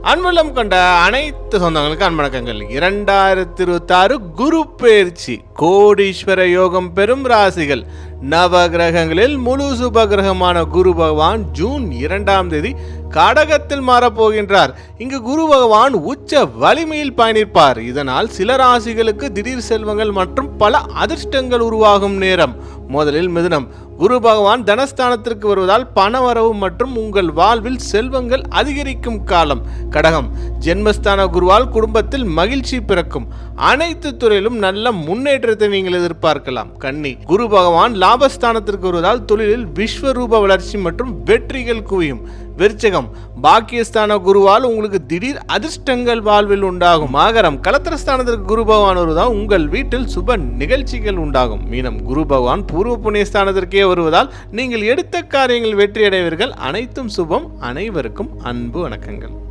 அன்புள்ளம் கொண்ட அனைத்து சொந்தங்களுக்கு அன்பணக்கங்கள். 2026 குரு பெயர்ச்சி கோடீஸ்வர யோகம் பெறும் ராசிகள். நவ கிரகங்களில் முழு சுப கிரகமான குரு பகவான் ஜூன் 2ஆம் தேதி கடகத்தில் மாறப்போகின்றார். இங்கு குரு பகவான் உச்ச வலிமையில் பயணிப்பார். இதனால் சில ராசிகளுக்கு திடீர் செல்வங்கள் மற்றும் பல அதிர்ஷ்டங்கள் உருவாகும் நேரம். முதலில் மிதுனம். குரு பகவான் தனஸ்தானத்திற்கு வருவதால் பணவரவு மற்றும் உங்கள் வாழ்வில் செல்வங்கள் அதிகரிக்கும் காலம். கடகம். ஜென்மஸ்தான குருவால் குடும்பத்தில் மகிழ்ச்சி பிறக்கும். அனைத்து துறையிலும் நல்ல முன்னேற்றத்தை நீங்கள் எதிர்பார்க்கலாம். கன்னி. குரு பகவான் லாபஸ்தானத்திற்கு வருவதால் தொழிலில் விஸ்வரூப வளர்ச்சி மற்றும் வெற்றிகள் குவியும். விருச்சகம். பாக்கியஸ்தான குருவால் உங்களுக்கு திடீர் அதிர்ஷ்டங்கள் வாழ்வில் உண்டாகும். மகரம். கலத்திரஸ்தானத்திற்கு குரு பகவான் வருவதால் உங்கள் வீட்டில் சுப நிகழ்ச்சிகள் உண்டாகும். மீனம். குரு பகவான் பூர்வ புண்ணியஸ்தானத்திற்கே வருவதால் நீங்கள் எடுத்த காரியங்கள் வெற்றி அடைவீர்கள். அனைத்தும் சுபம். அனைவருக்கும் அன்பு வணக்கங்கள்.